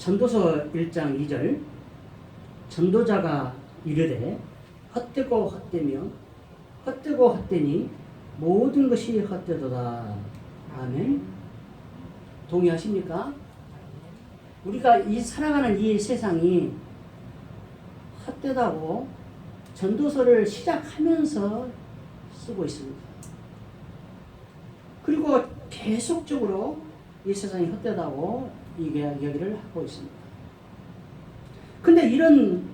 전도서 1장 2절 전도자가 이르되 헛되고 헛되며 헛되고 헛되니 모든 것이 헛되도다. 아멘. 동의하십니까? 우리가 살아가는 이 세상이 헛되다고 전도서를 시작하면서 쓰고 있습니다. 그리고 계속적으로 이 세상이 헛되다고 이야기를 하고 있습니다. 근데 이런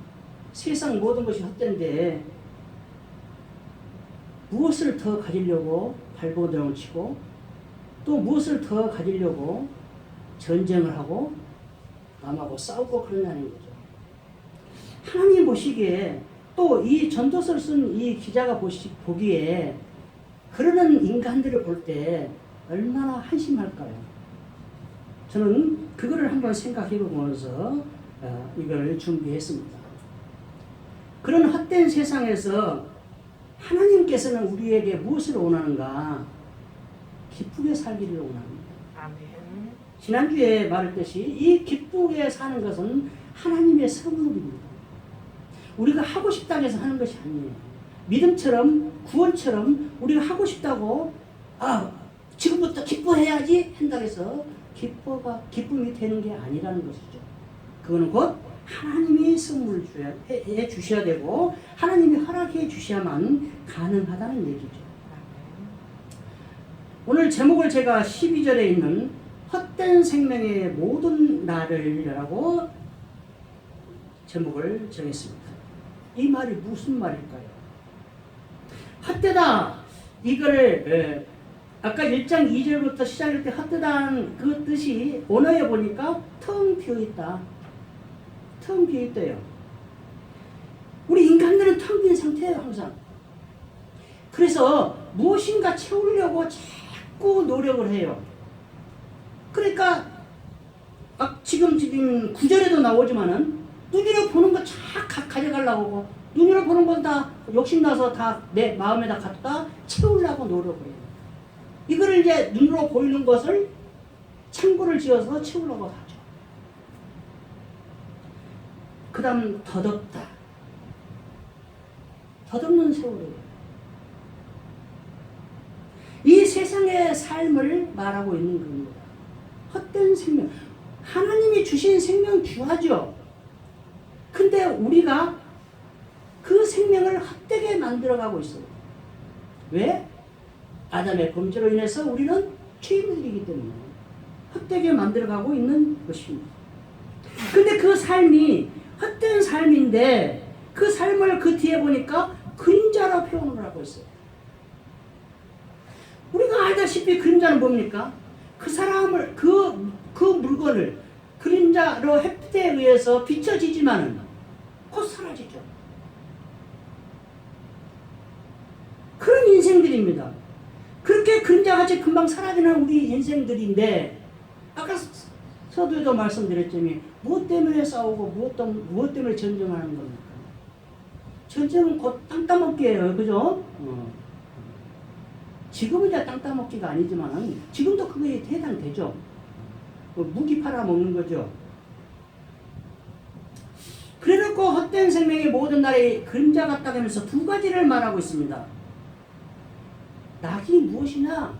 세상 모든 것이 헛된데 무엇을 더 가지려고 발버둥을 치고 또 무엇을 더 가지려고 전쟁을 하고 남하고 싸우고 그러냐는 거죠. 하나님 보시기에 또 이 전도서를 쓴 이 기자가 보기에 그러는 인간들을 볼 때 얼마나 한심할까요? 저는 그거를 한번 생각해 보면서 이걸 준비했습니다. 그런 헛된 세상에서 하나님께서는 우리에게 무엇을 원하는가? 기쁘게 살기를 원합니다. 아멘. 지난주에 말했듯이 이 기쁘게 사는 것은 하나님의 선물입니다. 우리가 하고 싶다고 해서 하는 것이 아니에요. 믿음처럼 구원처럼 우리가 하고 싶다고 지금부터 기뻐해야지 한다고 해서 기쁨이 되는 게 아니라는 것이죠. 그거는 곧 하나님이 선물을 해 주셔야 되고 하나님이 허락해 주셔야만 가능하다는 얘기죠. 오늘 제목을 제가 12절에 있는 헛된 생명의 모든 날을이라고 제목을 정했습니다. 이 말이 무슨 말일까요? 헛되다 이거를 아까 1장 2절부터 시작할 때 헛되다는 그 뜻이 언어에 보니까 텅 비어있다. 텅 비어있대요. 우리 인간들은 텅 빈 상태예요, 항상. 그래서 무엇인가 채우려고 자꾸 노력을 해요. 그러니까 지금 9절에도 나오지만은 눈으로 보는 거 쫙 가져가려고 하고 눈으로 보는 건 다 욕심나서 다 내 마음에다 갖다 채우려고 노력을 해요. 이거를 이제 눈으로 보이는 것을 창고를 지어서 채우려고 하죠. 그 다음 덧없다. 덧없는 세월이에요. 이 세상의 삶을 말하고 있는 겁니다. 헛된 생명. 하나님이 주신 생명 귀하죠. 근데 우리가 그 생명을 헛되게 만들어가고 있어요. 왜? 아담의 범죄로 인해서 우리는 죄인들이기 때문에 헛되게 만들어가고 있는 것입니다. 근데 그 삶이 헛된 삶인데 그 삶을 그 뒤에 보니까 그림자로 표현을 하고 있어요. 우리가 알다시피 그림자는 뭡니까? 그 사람을 그 물건을 그림자로 햇빛에 의해서 비춰지지만은 곧 사라지죠. 그런 인생들입니다. 그렇게 그림자같이 금방 사라지는 우리 인생들인데 아까 서두에도 말씀드렸지만 무엇 때문에 싸우고 무엇 때문에 전쟁하는 겁니까? 전쟁은 곧 땅 따먹기예요. 그죠? 지금은 이제 땅 따먹기가 아니지만 지금도 그거에 해당되죠. 무기 팔아먹는 거죠. 그래놓고 헛된 생명의 모든 날이 그림자 같다 하면서 두 가지를 말하고 있습니다. 낙이 무엇이냐?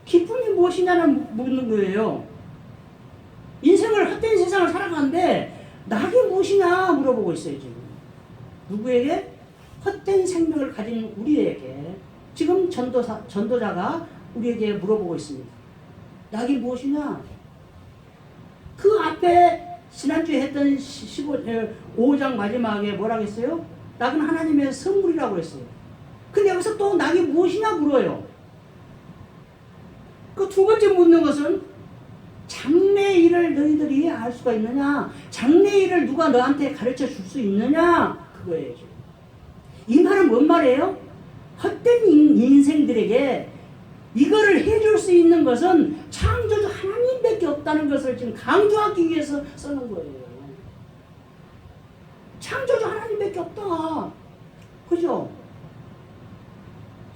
기쁨이 무엇이냐는 묻는 거예요. 인생을 헛된 세상을 살아가는데 낙이 무엇이냐 물어보고 있어요. 지금 누구에게? 헛된 생명을 가진 우리에게 지금 전도자가 우리에게 물어보고 있습니다. 낙이 무엇이냐? 그 앞에 지난주에 했던 5장 마지막에 뭐라고 했어요? 낙은 하나님의 선물이라고 했어요. 근데 여기서 또 낙이 무엇이냐 물어요. 그 두 번째 묻는 것은 장래의 일을 너희들이 알 수가 있느냐? 장래의 일을 누가 너한테 가르쳐 줄 수 있느냐? 그거예요. 이 말은 뭔 말이에요? 헛된 인생들에게 이거를 해줄 수 있는 것은 창조주 하나님밖에 없다는 것을 지금 강조하기 위해서 쓰는 거예요. 창조주 하나님밖에 없다. 그죠?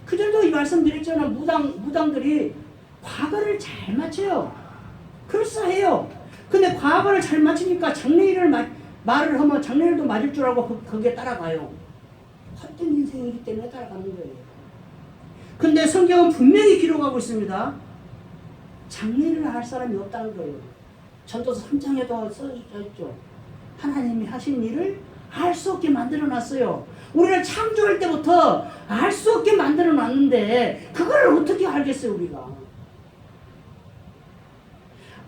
그전에도 말씀드렸잖아. 무당들이 과거를 잘 맞춰요. 그럴싸해요. 근데 과거를 잘 맞추니까 장래일을 말을 하면 장래일도 맞을 줄 알고 거기에 따라가요. 헛된 인생이기 때문에 따라가는 거예요. 근데 성경은 분명히 기록하고 있습니다. 장래일을 알 사람이 없다는 거예요. 전도서 3장에도 써져 있죠. 하나님이 하신 일을 알 수 없게 만들어 놨어요. 우리를 창조할 때부터 알 수 없게 만들어 놨는데 그걸 어떻게 알겠어요, 우리가?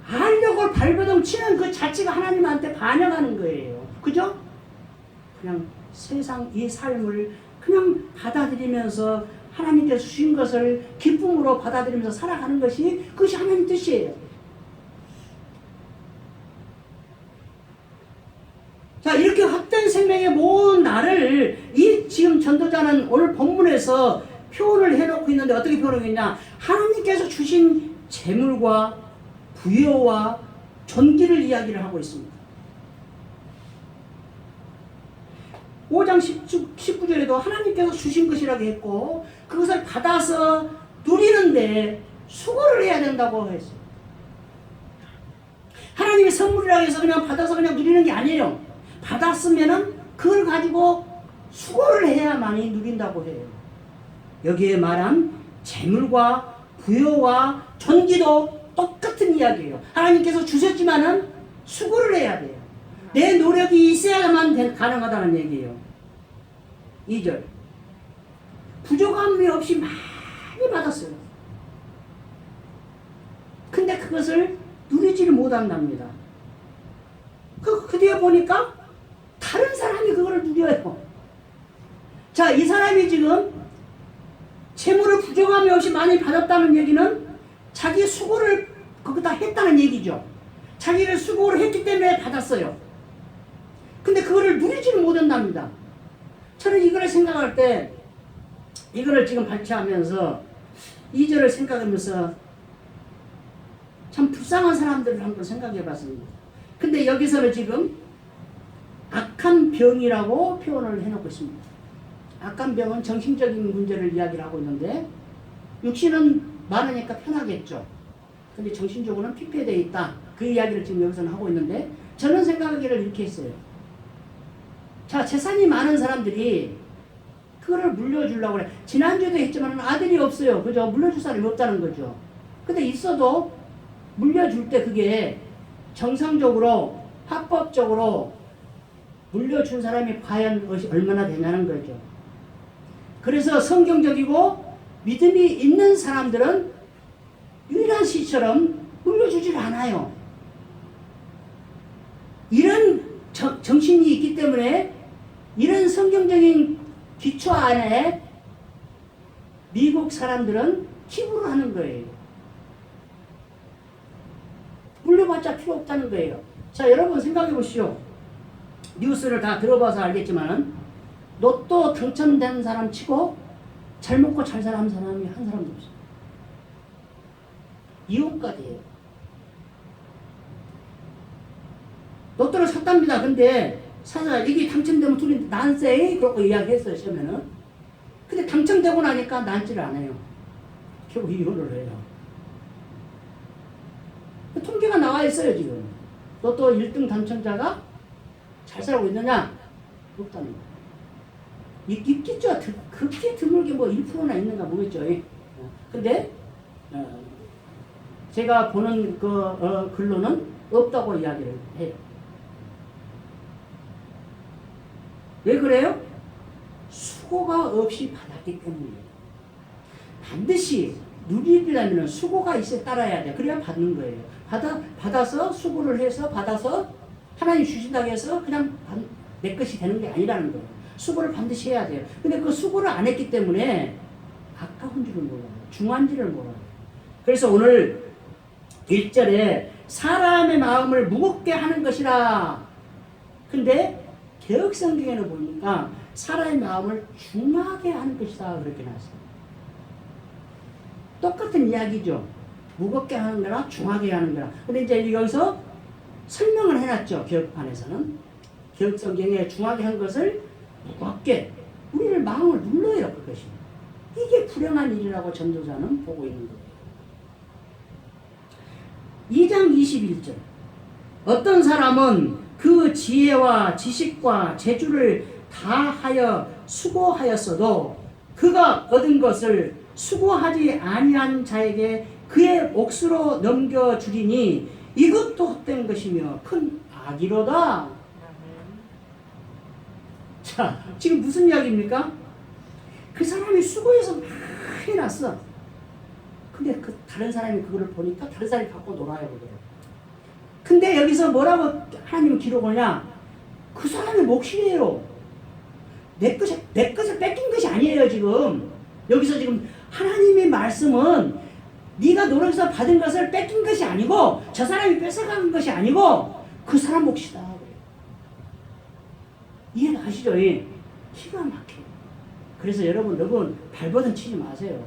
알려고 발버둥 치는 그 자체가 하나님한테 반역하는 거예요. 그죠? 그냥 세상 이 삶을 그냥 받아들이면서 하나님께서 주신 것을 기쁨으로 받아들이면서 살아가는 것이 그것이 하나님 뜻이에요. 자, 이렇게 헛된 생명의 모은 나를 이 지금 전도자는 오늘 본문에서 표현을 해놓고 있는데 어떻게 표현하고 있냐? 하나님께서 주신 재물과 부여와 존귀를 이야기를 하고 있습니다. 5장 19절에도 하나님께서 주신 것이라고 했고 그것을 받아서 누리는데 수고를 해야 된다고 했어요. 하나님의 선물이라고 해서 그냥 받아서 그냥 누리는 게 아니에요. 받았으면은 그걸 가지고 수고를 해야만이 누린다고 해요. 여기에 말한 재물과 부여와 존귀도 똑같은 이야기예요. 하나님께서 주셨지만은 수고를 해야 돼요. 내 노력이 있어야만 가능하다는 얘기예요. 2절. 부족함이 없이 많이 받았어요. 근데 그것을 누리지를 못한답니다. 그 뒤에 보니까 다른 사람이 그거를 누려요. 자, 이 사람이 지금 재물을 부족함이 없이 많이 받았다는 얘기는 자기 수고를 거기다 했다는 얘기죠. 자기를 수고를 했기 때문에 받았어요. 근데 그거를 누리지를 못한답니다. 저는 이거를 생각할 때 이거를 지금 발췌하면서 2절을 생각하면서 참 불쌍한 사람들을 한번 생각해 봤습니다. 근데 여기서는 지금 악한 병이라고 표현을 해놓고 있습니다. 악한 병은 정신적인 문제를 이야기를 하고 있는데 육신은 많으니까 편하겠죠. 근데 정신적으로는 피폐되어 있다. 그 이야기를 지금 여기서는 하고 있는데 저는 생각하기를 이렇게 했어요. 자, 재산이 많은 사람들이 그거를 물려주려고 그래. 지난주에도 했지만 아들이 없어요. 그죠? 물려줄 사람이 없다는 거죠. 근데 있어도 물려줄 때 그게 정상적으로 합법적으로 물려준 사람이 과연 얼마나 되냐는 거죠. 그래서 성경적이고 믿음이 있는 사람들은 유일한 시처럼 물려주질 않아요. 이런 정신이 있기 때문에 이런 성경적인 기초 안에 미국 사람들은 기부를 하는 거예요. 물려봤자 필요 없다는 거예요. 자, 여러분 생각해 보시오. 뉴스를 다 들어봐서 알겠지만 로또 당첨된 사람 치고 잘 먹고 잘 사는 사람이 한 사람도 없어요. 이혼까지예요. 로또를 샀답니다. 근데 사자 이게 당첨되면 둘이 난세 그러고 이야기했어요. 처음에는. 근데 당첨되고 나니까 난지를 안 해요. 결국 이혼을 해요. 통계가 나와 있어요. 지금 로또 1등 당첨자가 잘 살고 있느냐? 없다는 거예요. 있겠죠. 극히 드물게 뭐 1%나 있는가 모르겠죠. 근데 제가 보는 그 글로는 없다고 이야기를 해요. 왜 그래요? 수고가 없이 받았기 때문이에요. 반드시 누리려면 수고가 있어 따라야 돼. 그래야 받는 거예요. 받아서 수고를 해서 받아서 하나님 주신다고 해서 그냥 내 것이 되는 게 아니라는 거예요. 수고를 반드시 해야 돼요. 근데 그 수고를 안 했기 때문에 아까운 줄을 몰라요. 중한 줄을 몰라요. 그래서 오늘 1절에 사람의 마음을 무겁게 하는 것이라. 근데 개혁성경에는 보니까 사람의 마음을 중하게 하는 것이다. 그렇게 나왔어요. 똑같은 이야기죠. 무겁게 하는 거나 중하게 하는 거나. 근데 이제 여기서 설명을 해놨죠. 개혁판에서는. 개혁성경에 중하게 한 것을 무겁게 우리를 마음을 눌러요. 그것이. 이게 불행한 일이라고 전도자는 보고 있는 거예요. 2장 21절 어떤 사람은 그 지혜와 지식과 재주를 다하여 수고하였어도 그가 얻은 것을 수고하지 아니한 자에게 그의 몫으로 넘겨주리니 이것도 헛된 것이며 큰 악이로다. 자, 지금 무슨 이야기입니까? 그 사람이 수고해서 많이 났어. 근데 그 다른 사람이 그거를 보니까 다른 사람이 갖고 놀아요 그거를. 근데 여기서 뭐라고 하나님은 기록하냐? 그 사람의 몫이에요. 내 것을 뺏긴 것이 아니에요 지금. 여기서 지금 하나님의 말씀은 네가 노력해서 받은 것을 뺏긴 것이 아니고 저 사람이 뺏어간 것이 아니고 그 사람 몫이다. 이해가 가시죠? 기가 막혀요. 그래서 여러분 발버둥 치지 마세요.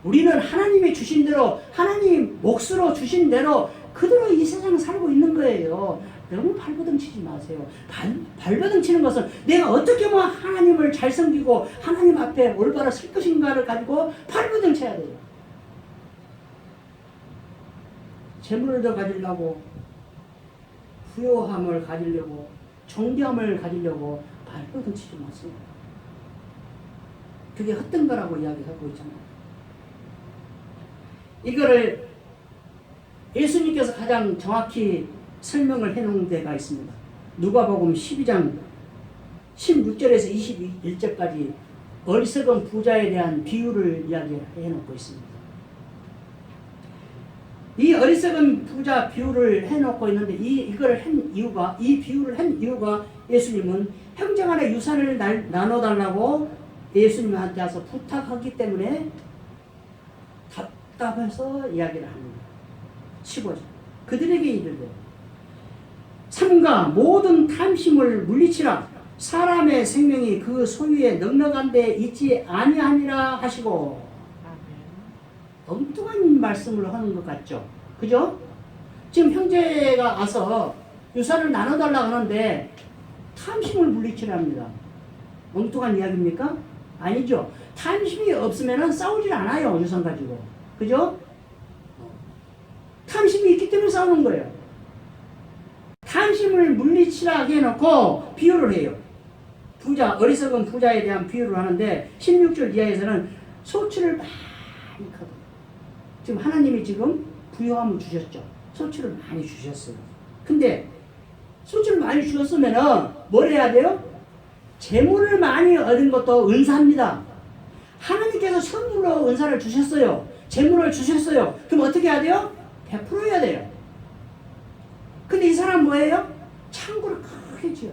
우리는 하나님이 주신 대로 하나님 몫으로 주신 대로 그대로 이 세상을 살고 있는 거예요. 너무 발버둥 치지 마세요. 발버둥 치는 것은 내가 어떻게 하면 하나님을 잘 섬기고 하나님 앞에 올바로 설 것인가를 가지고 발버둥 쳐야 돼요. 재물을 더 가지려고, 부요함을 가지려고, 존경함을 가지려고 발버둥 치지 마세요. 그게 헛된 거라고 이야기하고 있잖아요. 이거를 예수님께서 가장 정확히 설명을 해놓은 데가 있습니다. 누가복음 12장 16절에서 21절까지 어리석은 부자에 대한 비유를 이야기해놓고 있습니다. 이 어리석은 부자 비유를 해놓고 있는데 이 비유를 한 이유가 예수님은 형제 간의 유산을 나눠달라고 예수님한테 와서 부탁하기 때문에 답답해서 이야기를 합니다. 15절. 그들에게 이르되 삼가 모든 탐심을 물리치라. 사람의 생명이 그 소유에 넉넉한 데 있지 아니하니라 하시고. 엉뚱한 말씀을 하는 것 같죠? 그죠? 지금 형제가 와서 유산을 나눠달라고 하는데 탐심을 물리치랍니다. 엉뚱한 이야기입니까? 아니죠. 탐심이 없으면 싸우질 않아요. 유산 가지고. 그죠? 탐심이 있기 때문에 싸우는 거예요. 탐심을 물리치라 해놓고 비유를 해요. 어리석은 부자에 대한 비유를 하는데 16절 이하에서는 소출을 많이 거둬. 지금 하나님이 지금 부요함을 주셨죠. 소출을 많이 주셨어요. 근데 소출을 많이 주셨으면 뭘 해야 돼요? 재물을 많이 얻은 것도 은사입니다. 하나님께서 선물로 은사를 주셨어요. 재물을 주셨어요. 그럼 어떻게 해야 돼요? 베풀어야 돼요. 근데 이 사람 뭐예요? 창고를 크게 지어요.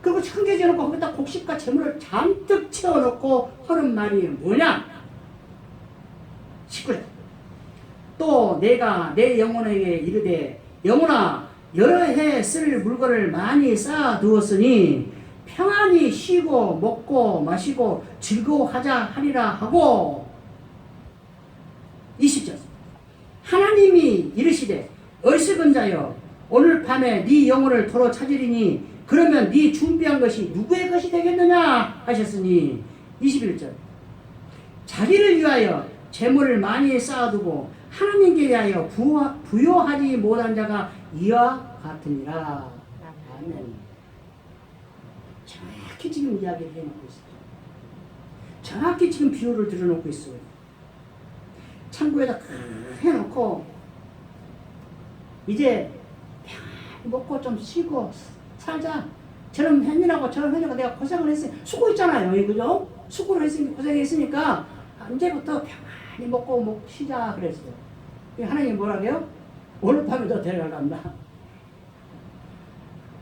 그리고 크게 지어놓고 거기다 곡식과 재물을 잔뜩 채워놓고 하는 말이 뭐냐? 19절. 또 내가 내 영혼에게 이르되 영혼아 여러 해 쓸 물건을 많이 쌓아두었으니 평안히 쉬고 먹고 마시고 즐거워하자 하리라 하고. 20절. 하나님이 이르시되 어리석은 자여 오늘 밤에 네 영혼을 도로 찾으리니 그러면 네 준비한 것이 누구의 것이 되겠느냐 하셨으니. 21절. 자기를 위하여 재물을 많이 쌓아두고 하나님께 위하여 부요하지 못한 자가 이와 같으니라. 아멘. 정확히 지금 이야기를 해놓고 있어요. 정확히 지금 비유를 들어놓고 있어요. 창고에다 해놓고 이제 먹고 좀 쉬고 살자. 저런 했느라고 내가 고생을 했으니 수고했잖아요. 그죠? 수고를 했으니까 고생했으니까 이제부터 평안히 먹고 쉬자 그랬어요. 하나님 뭐라고 해요? 오늘 밤에 너 데려간다.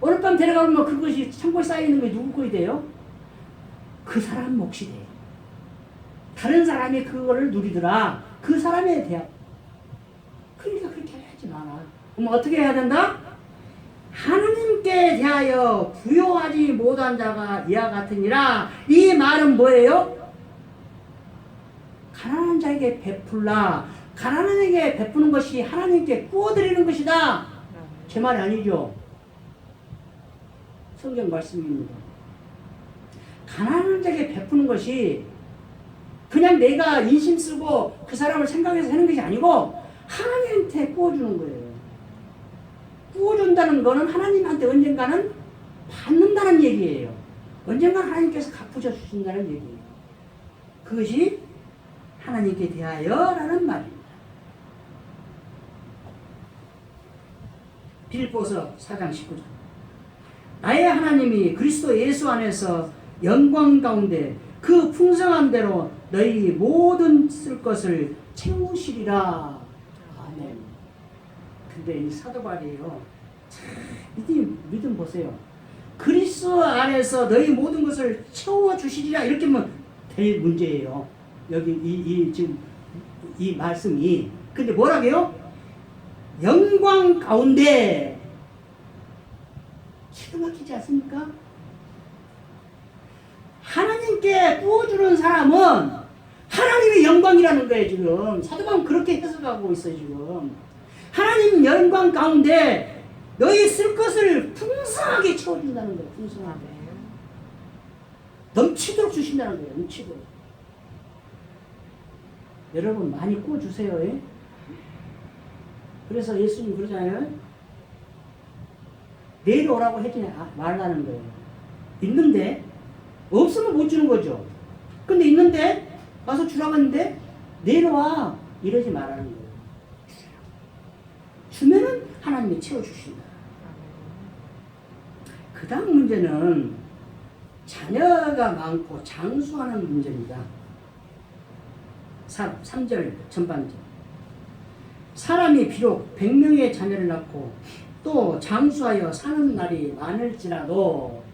오늘 밤 데려가면 그것이 창고에 쌓여있는 게 누구 것이 돼요? 그 사람 몫이 돼요. 다른 사람이 그거를 누리더라. 그 사람에 대한. 그러니까 그렇게 하지 마라. 그럼 어떻게 해야 된다? 하나님께 대하여 부요하지 못한 자가 이와 같으니라. 이 말은 뭐예요? 가난한 자에게 베풀라. 가난한 자에게 베푸는 것이 하나님께 구워드리는 것이다. 제 말이 아니죠. 성경 말씀입니다. 가난한 자에게 베푸는 것이 그냥 내가 인심 쓰고 그 사람을 생각해서 하는 것이 아니고 하나님한테 구워주는 거예요. 부어준다는 거는 하나님한테 언젠가는 받는다는 얘기예요. 언젠가는 하나님께서 갚으셔 주신다는 얘기예요. 그것이 하나님께 대하여라는 말입니다. 빌립보서 4장 19절. 나의 하나님이 그리스도 예수 안에서 영광 가운데 그 풍성한 대로 너희 모든 쓸 것을 채우시리라. 아멘. 근데 이 사도 바울이에요. 믿음 보세요. 그리스도 안에서 너희 모든 것을 채워 주시리라 이렇게 하면 될 문제예요. 여기 지금 이 말씀이. 근데 뭐라고요? 영광 가운데. 기가 막히지 않습니까? 하나님께 부어주는 사람은 하나님의 영광이라는 거예요. 지금 사도 바울은 그렇게 해석하고 있어요. 지금 하나님 영광 가운데 너희 쓸 것을 풍성하게 채워준다는 거예요. 풍성하게 넘치도록 주신다는 거예요. 넘치도록. 여러분 많이 구워주세요. 예? 그래서 예수님 그러잖아요. 내일 오라고 했지 말라는 거예요. 있는데 없으면 못 주는 거죠. 근데 있는데 와서 주라고 했는데 내려와 이러지 말라는 거예요. 주면은 하나님이 채워주신다. 그 다음 문제는 자녀가 많고 장수하는 문제입니다. 3절 전반절. 사람이 비록 100명의 자녀를 낳고 또 장수하여 사는 날이 많을지라도,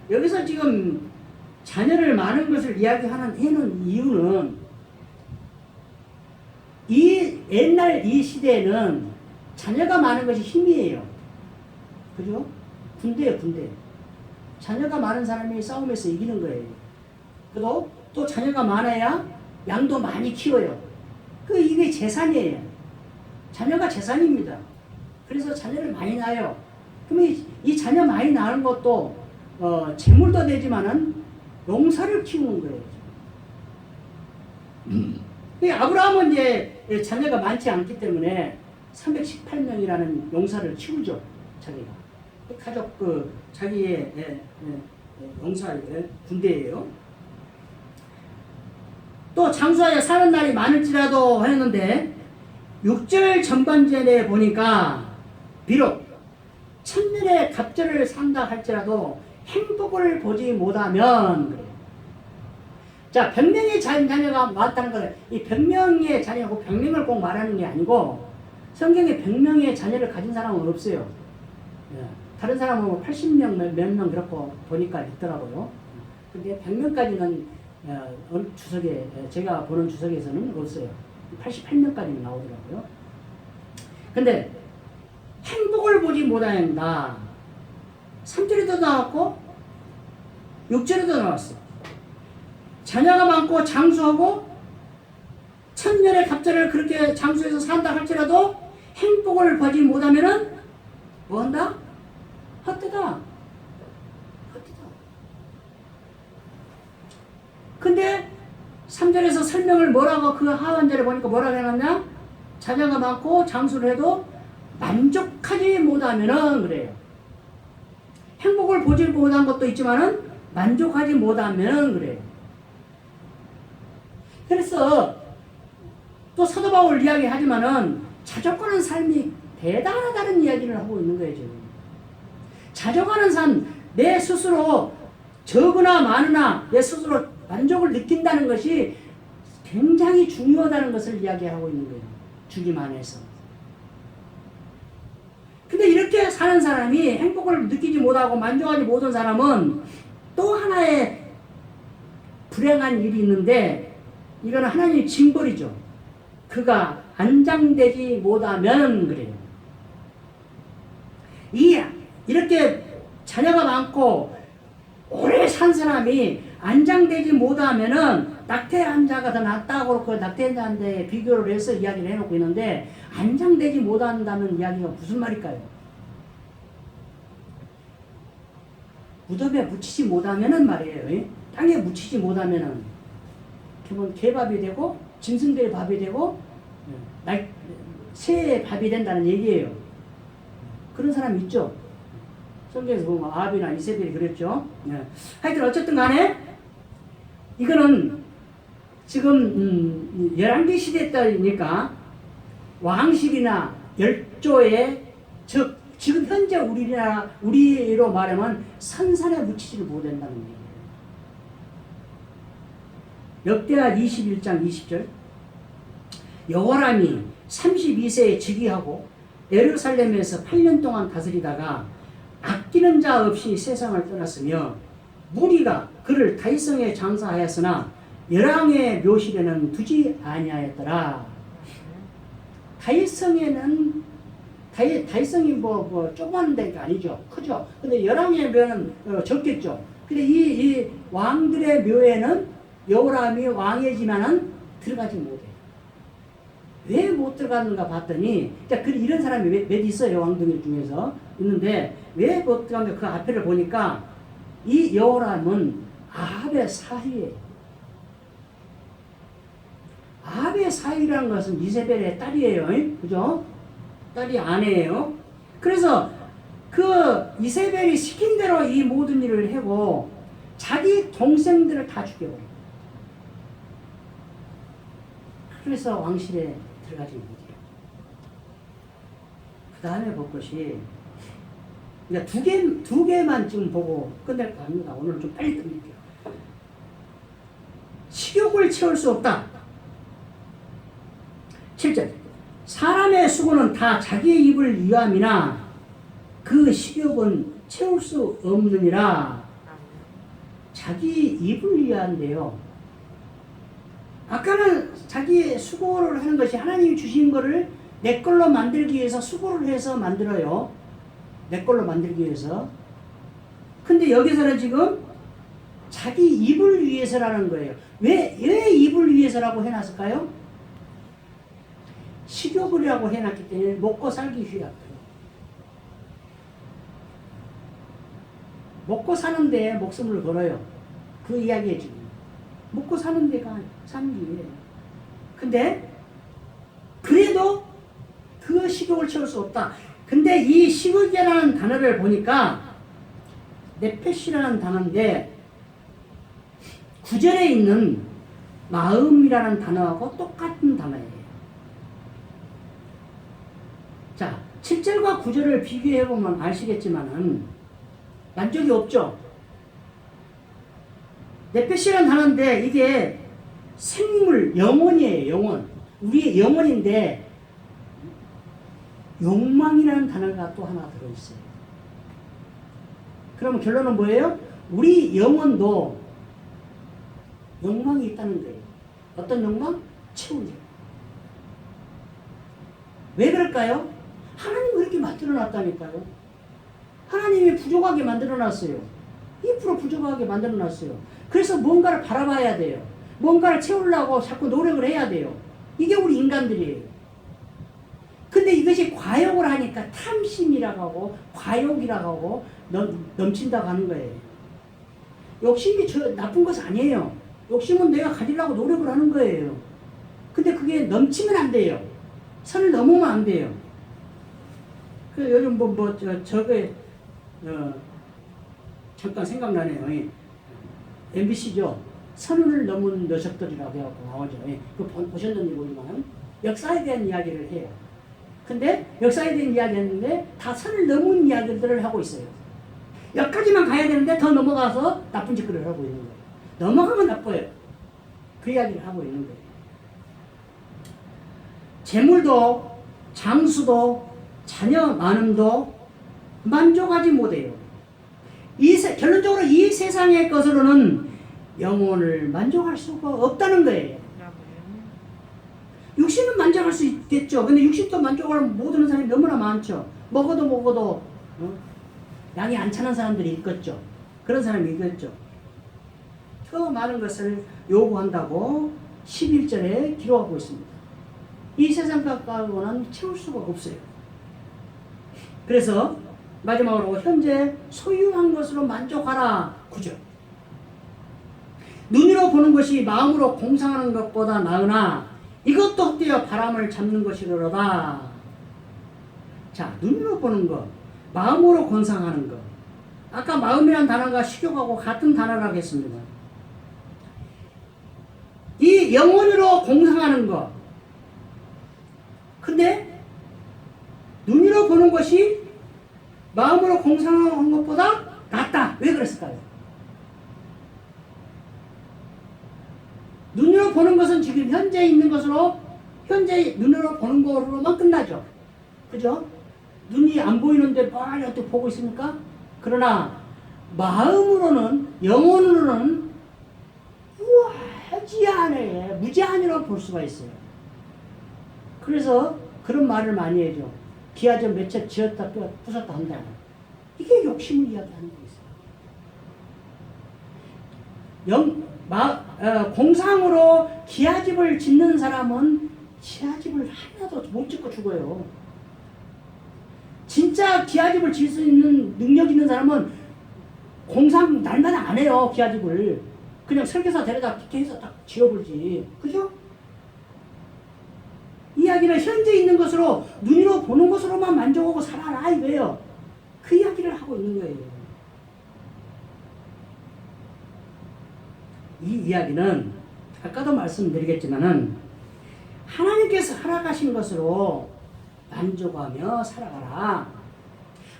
여기서 지금 자녀를 많은 것을 이야기하는 이유는 이 옛날 이 시대에는 자녀가 많은 것이 힘이에요. 그죠? 군대예요, 군대. 자녀가 많은 사람이 싸움에서 이기는 거예요. 그리고 또 자녀가 많아야 양도 많이 키워요. 이게 재산이에요. 자녀가 재산입니다. 그래서 자녀를 많이 낳아요. 그러면 이 자녀 많이 낳은 것도 재물도 되지만은 용사를 키우는 거예요. 아브라함은 이제 자녀가 많지 않기 때문에 318명이라는 용사를 키우죠. 자기가. 가족 자기의 용사의 군대예요. 또 장수하여 사는 날이 많을지라도 했는데 6절 전반절에 보니까 비록 천년의 갑절을 산다 할지라도 행복을 보지 못하면 그래요. 자, 100명의 자녀가 많다는 것은 이 100명의 자녀고 100명을 꼭 말하는 게 아니고 성경에 100명의 자녀를 가진 사람은 없어요. 다른 사람은 80명 몇 명 그렇고 보니까 있더라고요. 근데 100명까지는 주석에 제가 보는 주석에서는 없어요. 88명까지는 나오더라고요. 근데 행복을 보지 못한다. 3절에도 나왔고 6절에도 나왔어. 자녀가 많고 장수하고 천년의 갑절을 그렇게 장수해서 산다 할지라도 행복을 보지 못하면은 뭐 한다? 헛되다. 헛되다. 근데 3절에서 설명을 뭐라고 그 하반절에 보니까 뭐라고 해놨냐? 자녀가 많고 장수를 해도 만족하지 못하면은 그래요. 행복을 보지 못한 것도 있지만은 만족하지 못하면은 그래요. 그래서 또 사도 바울 이야기하지만은 자족하는 삶이 대단하다는 이야기를 하고 있는 거예요. 지금 자족하는 삶, 내 스스로 적으나 많으나 내 스스로 만족을 느낀다는 것이 굉장히 중요하다는 것을 이야기하고 있는 거예요. 주님 안에서. 근데 이렇게 사는 사람이 행복을 느끼지 못하고 만족하지 못한 사람은 또 하나의 불행한 일이 있는데, 이거는 하나님의 징벌이죠. 그가 안장되지 못하면 그래요. 이렇게 자녀가 많고 오래 산 사람이 안장되지 못하면은 낙태한 자가 더 낫다고 그 낙태한 자한테 비교를 해서 이야기를 해놓고 있는데, 안장되지 못한다는 이야기가 무슨 말일까요? 무덤에 묻히지 못하면은 말이에요. 땅에 묻히지 못하면은 그러면 개밥이 되고 짐승들의 밥이 되고 새의 밥이 된다는 얘기예요. 그런 사람 있죠. 성경에서 보면 아합이나 이세벨이 그랬죠. 네. 하여튼 어쨌든 간에 이거는 지금 열왕기 시대 때니까 왕실이나 열조의 즉 지금 현재 우리로 말하면 선산에 묻히지를 못한다는 얘기예요. 역대하 21장 20절 여호람이 32세에 즉위하고 예루살렘에서 8년 동안 다스리다가 아끼는 자 없이 세상을 떠났으며 무리가 그를 다윗성에 장사하였으나 열왕의 묘실에는 두지 아니하였더라. 다윗성에는 다윗성이 뭐 조그만 데가 아니죠. 크죠. 근데 열왕의 묘는 적겠죠. 근데 이 왕들의 묘에는 여호람이 왕이지만은 들어가지 못해요. 왜 못 들어갔는가 봤더니 이런 사람이 몇 있어요. 왕들 중에서 있는데 왜 못 들어갔는가 그 앞에를 보니까 이 여호람은 아합의 사위예요. 아합의 사위라는 것은 이세벨의 딸이에요. 그죠? 딸이 아내예요. 그래서 그 이세벨이 시킨 대로 이 모든 일을 하고 자기 동생들을 다 죽여버려요. 그래서 왕실에 들어가지 못해요. 그 다음에 볼 것이 그러니까 두 개만 지금 보고 끝낼까 합니다. 오늘 좀 빨리 끝낼게요. 식욕을 채울 수 없다. 7절 사람의 수고는 다 자기의 입을 위함이나 그 식욕은 채울 수 없느니라. 자기 입을 위한데요. 아까는 자기의 수고를 하는 것이 하나님이 주신 것을 내 걸로 만들기 위해서 수고를 해서 만들어요. 내 걸로 만들기 위해서. 근데 여기서는 지금 자기 입을 위해서라는 거예요. 왜 입을 위해서라고 해놨을까요? 식욕이라고 해놨기 때문에 먹고 살기 위하여. 먹고 사는데 목숨을 걸어요. 그 이야기에 지금. 먹고 사는 데가 사는 길이에요. 근데 그래도 그 식욕을 채울 수 없다. 근데 이 식욕이라는 단어를 보니까 네페시라는 단어인데 9절에 있는 마음이라는 단어하고 똑같은 단어예요. 자, 7절과 9절을 비교해보면 아시겠지만은 만족이 없죠. 네페시라는 단어인데 이게 생물, 영혼이에요. 영혼. 우리의 영혼인데 욕망이라는 단어가 또 하나 들어있어요. 그러면 결론은 뭐예요? 우리 영혼도 욕망이 있다는 거예요. 어떤 욕망? 채우려. 왜 그럴까요? 하나님이 그렇게 만들어놨다니까요. 하나님이 부족하게 만들어놨어요. 2% 부족하게 만들어놨어요. 그래서 뭔가를 바라봐야 돼요. 뭔가를 채우려고 자꾸 노력을 해야 돼요. 이게 우리 인간들이에요. 근데 이것이 과욕을 하니까 탐심이라고 하고 과욕이라고 하고 넘친다고 하는 거예요. 욕심이 나쁜 것은 아니에요. 욕심은 내가 가지려고 노력을 하는 거예요. 근데 그게 넘치면 안 돼요. 선을 넘으면 안 돼요. 그 요즘 잠깐 생각나네요. MBC죠. 선을 넘은 녀석들이라고 해갖고 나오죠. 그거 보셨는지 모르지만 역사에 대한 이야기를 해요. 근데 역사에 대한 이야기 했는데 다 선을 넘은 이야기들을 하고 있어요. 여기까지만 가야 되는데 더 넘어가서 나쁜 짓거리를 하고 있는 거예요. 넘어가면 나빠요. 그 이야기를 하고 있는 거예요. 재물도 장수도 자녀 많음도 만족하지 못해요. 결론적으로 이 세상의 것으로는 영혼을 만족할 수가 없다는 거예요. 육신은 만족할 수 있겠죠. 근데 육신도 만족을 못하는 사람이 너무나 많죠. 먹어도 양이 안 차는 사람들이 있겠죠. 그런 사람이 있겠죠. 더 많은 것을 요구한다고 11절에 기록하고 있습니다. 이 세상 것과는 채울 수가 없어요. 그래서 마지막으로 현재 소유한 것으로 만족하라. 9절. 눈으로 보는 것이 마음으로 공상하는 것보다 나으나 이것도 헛되어 바람을 잡는 것이로다. 자, 눈으로 보는 것. 마음으로 공상하는 것. 아까 마음이란 단어가 식욕하고 같은 단어라고 했습니다. 이 영혼으로 공상하는 것. 근데 눈으로 보는 것이 마음으로 공상하는 것보다 낫다. 왜 그랬을까요? 눈으로 보는 것은 지금 현재 있는 것으로 현재 눈으로 보는 것으로만 끝나죠. 그죠? 눈이 안 보이는데 빨리 어떻게 보고 있습니까? 그러나 마음으로는 영혼으로는 무지하네, 무지한이라고 볼 수가 있어요. 그래서 그런 말을 많이 해줘. 기아전 몇 채 지었다 부쉈다 한다. 이게 욕심을 이야기하는 거있어요. 공상으로 기아집을 짓는 사람은 기아집을 하나도 못 짓고 죽어요. 진짜 기아집을 지을 수 있는 능력 있는 사람은 공상 날마다 안 해요. 기아집을 그냥 설계사 데려다 기계해서 딱 지어버리지. 그죠? 이야기는 현재 있는 것으로 눈으로 보는 것으로만 만족하고 살아라 이거예요. 그 이야기를 하고 있는 거예요. 이 이야기는 아까도 말씀드리겠지만은 하나님께서 허락하신 것으로 만족하며 살아가라.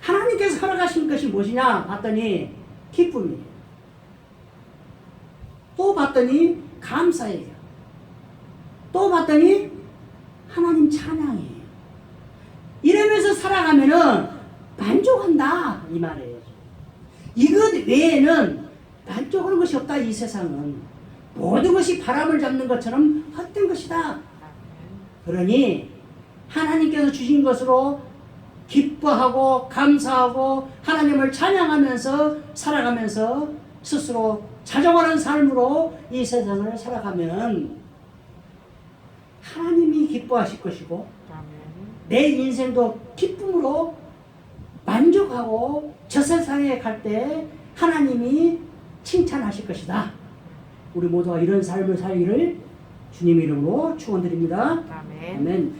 하나님께서 허락하신 것이 무엇이냐 봤더니 기쁨이에요. 또 봤더니 감사예요. 또 봤더니 하나님 찬양이에요. 이러면서 살아가면은 만족한다 이 말이에요. 이것 외에는 만족하는 것이 없다. 이 세상은 모든 것이 바람을 잡는 것처럼 헛된 것이다. 그러니 하나님께서 주신 것으로 기뻐하고 감사하고 하나님을 찬양하면서 살아가면서 스스로 자정하는 삶으로 이 세상을 살아가면 하나님이 기뻐하실 것이고 내 인생도 기쁨으로 만족하고 저 세상에 갈 때 하나님이 칭찬하실 것이다. 우리 모두가 이런 삶을 살기를 주님 이름으로 축원드립니다. 아멘. 아멘.